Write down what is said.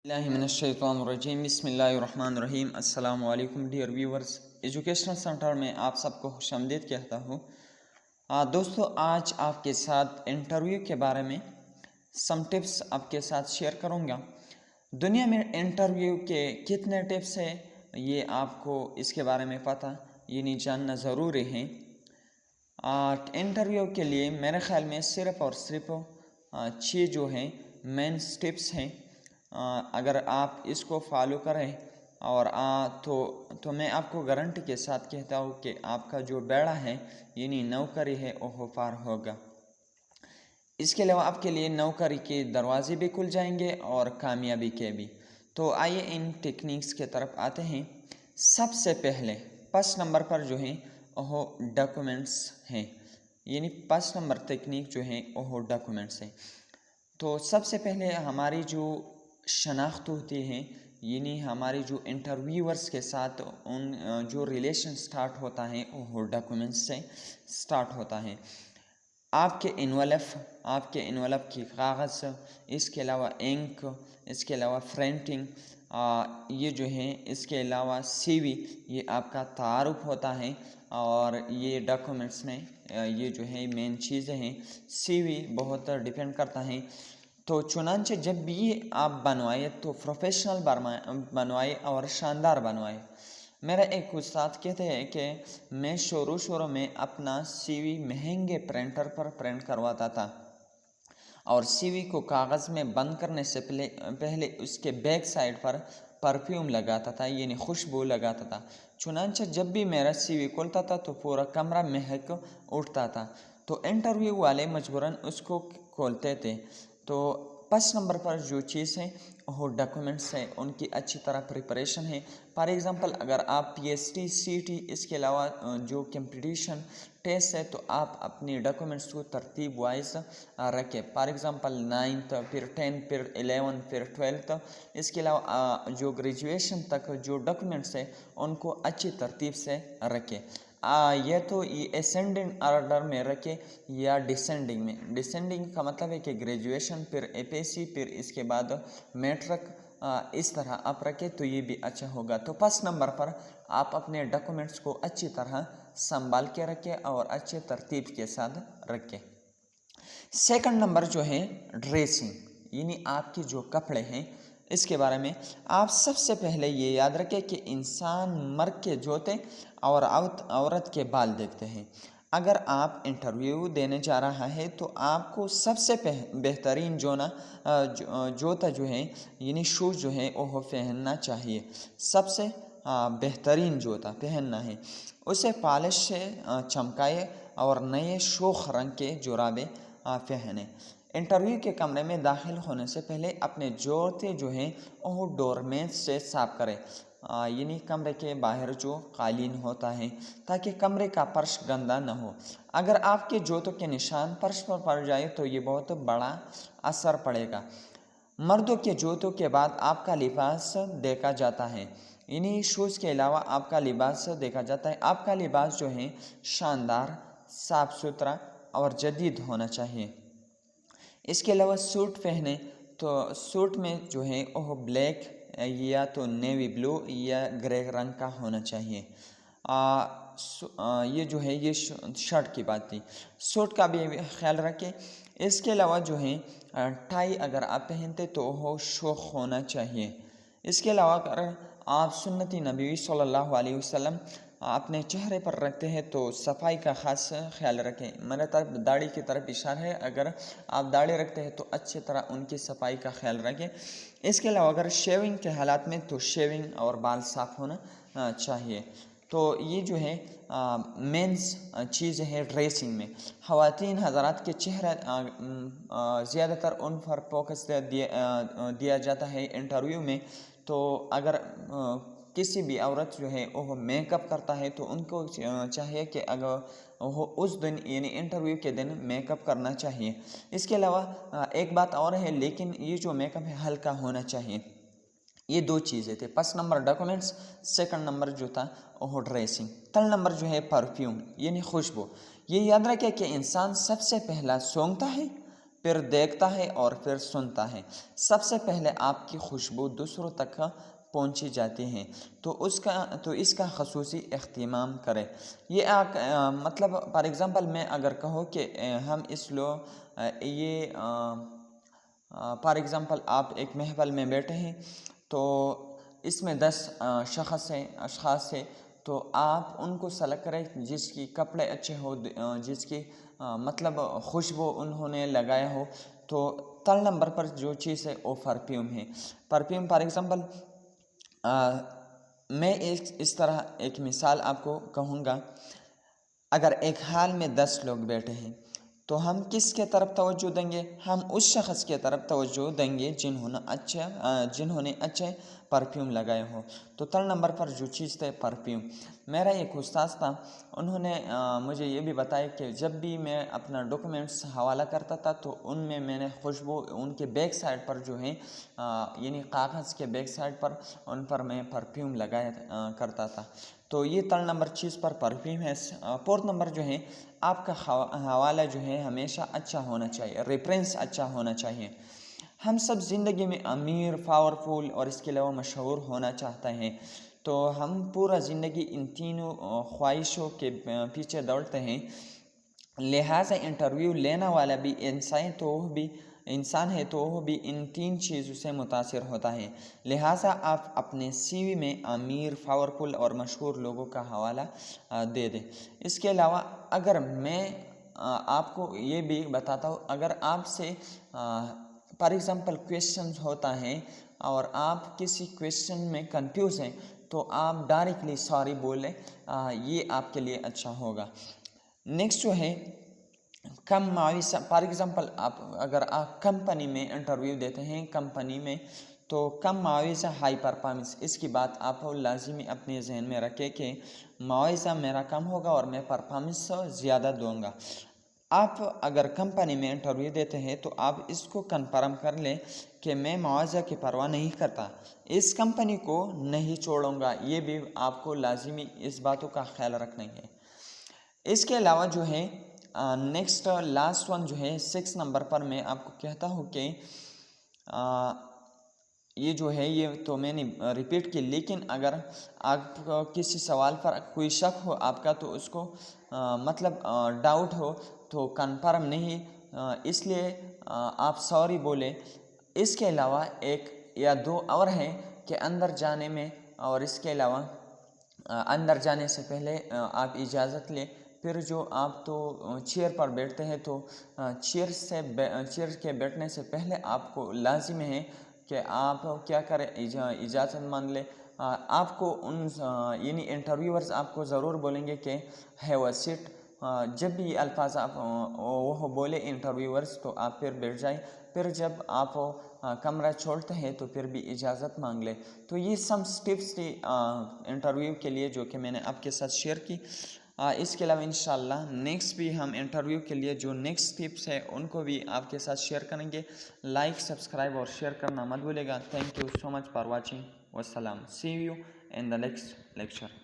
बिस्मिल्लाहिर्रहमानिर्रहीम बिस्मिल्लाहिर्रहमानिर्रहीम। अस्सलाम वालेकुम डियर व्यूवर्स, एजुकेशनल सेंटर में आप सबको खुशामदीद कहता हूँ। दोस्तों, आज आपके साथ इंटरव्यू के बारे में सम टिप्स आपके साथ शेयर करूँगा। दुनिया में इंटरव्यू के कितने टिप्स हैं ये आपको इसके बारे में पता नहीं जानना ज़रूरी है। इंटरव्यू के लिए मेरे ख़्याल में सिर्फ़ और सिर्फ 6 जो हैं मेन टिप्स हैं। अगर आप इसको फॉलो करें और तो मैं आपको गारंटी के साथ कहता हूँ कि आपका जो बेड़ा है यानी नौकरी है वो पार होगा। इसके अलावा आपके लिए नौकरी के दरवाजे भी खुल जाएंगे और कामयाबी के भी। तो आइए इन टेक्निक्स के तरफ आते हैं। सबसे पहले 5 नंबर पर जो है वो डॉक्यूमेंट्स हैं, यानी 5 नंबर टेक्निक जो है वो डॉक्यूमेंट्स हैं। तो सबसे पहले हमारी जो शनाख्त होती है, यानी हमारी जो इंटरव्यूअर्स के साथ उन जो रिलेशन स्टार्ट होता है वो डॉक्यूमेंट्स से स्टार्ट होता है। आपके इन्वेलप की कागज़, इसके अलावा इंक, इसके अलावा प्रिंटिंग, ये जो है, इसके अलावा CV, ये आपका तारुफ होता है। और ये डॉक्यूमेंट्स में ये जो है मेन चीज़ें हैं। CV बहुत डिपेंड करता है। तो चुनांचे जब भी आप बनवाए तो प्रोफेशनल बनवाए और शानदार बनवाए। मेरा एक उस्ताद कहते हैं कि मैं शुरू में अपना CV महंगे प्रिंटर पर प्रिंट करवाता था और CV को कागज़ में बंद करने से पहले उसके बैक साइड पर परफ्यूम लगाता था, यानी खुशबू लगाता था। चुनांचे जब भी मेरा CV खुलता था तो पूरा कमरा महक उठता था। तो इंटरव्यू वाले मजबूरन उसको खोलते थे। तो 5 नंबर पर जो चीज़ है वो डॉक्यूमेंट्स है, उनकी अच्छी तरह प्रिपरेशन है। फॉर एग्ज़ाम्पल, अगर आप PhD CT इसके अलावा जो कंपटीशन टेस्ट है तो आप अपनी डॉक्यूमेंट्स को तरतीब वाइज रखें। फॉर एग्ज़ाम्पल 9th, फिर 10th, फिर 11th, फिर 12th। इसके अलावा जो ग्रेजुएशन तक जो डॉक्यूमेंट्स है उनको अच्छी तरतीब से रखें। यह तो ये असेंडिंग ऑर्डर में रखे या डिसेंडिंग में। डिसेंडिंग का मतलब है कि ग्रेजुएशन, फिर APSC, फिर इसके बाद मैट्रिक, इस तरह आप रखें तो ये भी अच्छा होगा। तो 5 नंबर पर आप अपने डॉक्यूमेंट्स को अच्छी तरह संभाल के रखें और अच्छे तरतीब के साथ रखें। सेकंड नंबर जो है ड्रेसिंग, यानी आपके जो कपड़े हैं इसके बारे में आप सबसे पहले ये याद रखें कि इंसान मर्द के जूते और औरत के बाल देखते हैं। अगर आप इंटरव्यू देने जा रहा है तो आपको सबसे बेहतरीन जूता जो है, यानी शूज़ जो है वो पहनना चाहिए। सबसे बेहतरीन जूता पहनना है, उसे पॉलिश से चमकाए और नए शोख रंग के जुराबे पहने। इंटरव्यू के कमरे में दाखिल होने से पहले अपने जूते जो हैं वो डोरमेट से साफ करें, यानी कमरे के बाहर जो कालीन होता है, ताकि कमरे का फर्श गंदा न हो। अगर आपके जूतों के निशान फर्श पर पड़ जाए तो ये बहुत बड़ा असर पड़ेगा। मर्दों के जूतों के बाद आपका लिबास देखा जाता है, इन्हीं शूज़ के अलावा आपका लिबास देखा जाता है। आपका लिबास जो है शानदार, साफ़ सुथरा और जदीद होना चाहिए। इसके अलावा सूट पहने तो सूट में जो है वो ब्लैक या तो नेवी ब्लू या ग्रे रंग का होना चाहिए। ये जो है ये शर्ट की बात थी। सूट का भी ख्याल रखें। इसके अलावा जो है टाई अगर आप पहनते तो वो शौक होना चाहिए। इसके अलावा अगर आप सुन्नती नबी सल्लल्लाहु अलैहि वसल्लम अपने चेहरे पर रखते हैं तो सफाई का ख़ास ख्याल रखें। मेरे तरफ दाढ़ी की तरफ इशारा है, अगर आप दाढ़ी रखते हैं तो अच्छी तरह उनकी सफाई का ख्याल रखें। इसके अलावा अगर शेविंग के हालात में तो शेविंग और बाल साफ़ होना चाहिए। तो ये जो है मेंस चीज़ है ड्रेसिंग में। ख़वातीन हज़रात के चेहरा ज़्यादातर उन पर फोकस दिया जाता है इंटरव्यू में। तो अगर किसी भी औरत जो है वो मेकअप करता है तो उनको चाहिए कि अगर वो उस दिन यानी इंटरव्यू के दिन मेकअप करना चाहिए। इसके अलावा एक बात और है, लेकिन ये जो मेकअप है हल्का होना चाहिए। ये 2 चीज़ें थे। 5 नंबर डॉक्यूमेंट्स, सेकंड नंबर जो था वो ड्रेसिंग। थर्ड नंबर जो है परफ्यूम, यानी खुशबू। ये याद रखें कि इंसान सबसे पहला सूंघता है پھر دیکھتا ہے اور پھر سنتا ہے۔ سب سے پہلے آپ کی خوشبو دوسروں تک پہنچی جاتی ہیں تو اس کا خصوصی اہتمام کرے۔ یہ مطلب فار ایگزامپل میں اگر کہوں کہ ہم یہ فار ایگزامپل آپ ایک محفل میں بیٹھے ہیں تو اس میں 10 اشخاص ہیں، تو آپ ان کو سلیکٹ کریں جس کی کپڑے اچھے ہو، جس کی مطلب خوشبو انہوں نے لگایا ہو۔ تو تھرڈ نمبر پر جو چیز ہے وہ پرفیوم ہے۔ پرفیوم فار ایگزامپل میں اس طرح ایک مثال آپ کو کہوں گا، اگر ایک ہال میں 10 لوگ بیٹھے ہیں تو ہم کس کے طرف توجہ دیں گے؟ ہم اس شخص کے طرف توجہ دیں گے جنہوں نے اچھے پرفیوم لگائے ہو۔ تو تھرڈ نمبر پر جو چیز تھے پرفیوم۔ میرا ایک استاد تھا، انہوں نے مجھے یہ بھی بتایا کہ جب بھی میں اپنا ڈاکومنٹس حوالہ کرتا تھا تو ان میں نے خوشبو ان کے بیک سائڈ پر جو ہیں یعنی کاغذ کے بیک سائڈ پر ان پر میں پرفیوم لگایا کرتا تھا۔ تو یہ تھرڈ نمبر چیز پر پرفیوم ہے۔ فورتھ نمبر جو ہے آپ کا حوالہ جو ہے ہمیشہ اچھا ہونا چاہیے، ریفرنس اچھا ہونا چاہیے۔ ہم سب زندگی میں امیر، پاورفل اور اس کے علاوہ مشہور ہونا چاہتے ہیں، تو ہم پورا زندگی ان تینوں خواہشوں کے پیچھے دوڑتے ہیں۔ لہٰذا انٹرویو لینا والا بھی انسان ہے تو وہ بھی ان 3 چیزوں سے متاثر ہوتا ہے۔ لہٰذا آپ اپنے سی وی میں امیر، پاورفل اور مشہور لوگوں کا حوالہ دے دیں۔ اس کے علاوہ اگر میں آپ کو یہ بھی بتاتا ہوں، اگر آپ سے فار ایگزامپل کویشچنز ہوتا ہے اور آپ کسی کویشچن میں کنفیوز ہیں تو آپ ڈائریکٹلی سوری بولیں، یہ آپ کے لیے اچھا ہوگا۔ نیکسٹ جو ہے کم معاوضہ۔ فار ایگزامپل اگر آپ کمپنی میں انٹرویو دیتے ہیں کمپنی میں، تو کم معاوضہ ہائی پرفارمنس، اس کی بات آپ لازمی اپنے ذہن میں رکھیں کہ معاوضہ میرا کم ہوگا اور میں پرفارمنس زیادہ دوں گا۔ آپ اگر کمپنی میں انٹرویو دیتے ہیں تو آپ اس کو کنفرم کر لیں کہ میں معاوضہ کی پرواہ نہیں کرتا، اس کمپنی کو نہیں چھوڑوں گا۔ یہ بھی آپ کو لازمی اس باتوں کا خیال رکھنا ہے۔ اس کے علاوہ جو ہے نیکسٹ لاسٹ ون جو ہے 6 نمبر پر میں آپ کو کہتا ہوں کہ یہ جو ہے یہ تو میں نے ریپیٹ کی، لیکن اگر آپ کسی سوال پر کوئی شک ہو آپ کا تو اس کو مطلب ڈاؤٹ ہو تو کنفرم نہیں، اس لیے آپ سوری بولیں۔ اس کے علاوہ 1 یا 2 اور ہیں کہ اندر جانے میں، اور اس کے علاوہ اندر جانے سے پہلے آپ اجازت لیں، پھر جو آپ تو چیئر پر بیٹھتے ہیں تو چیئر کے بیٹھنے سے پہلے آپ کو لازم ہے کہ آپ کیا کریں، اجازت مان لیں۔ آپ کو یعنی انٹرویورز آپ کو ضرور بولیں گے کہ ہیو اے سیٹ، جب بھی یہ الفاظ آپ وہ بولے انٹرویورز تو آپ پھر بیٹھ جائیں۔ پھر جب آپ کمرہ چھوڑتے ہیں تو پھر بھی اجازت مانگ لیں۔ تو یہ سم سٹیپس تھی انٹرویو کے لیے جو کہ میں نے آپ کے ساتھ شیئر کی۔ اس کے علاوہ انشاءاللہ نیکسٹ بھی ہم انٹرویو کے لیے جو نیکسٹ ٹپس ہیں ان کو بھی آپ کے ساتھ شیئر کریں گے۔ لائک، سبسکرائب اور شیئر کرنا مت بھولے گا۔ Thank you so much for watching, والسلام، see you in the next lecture.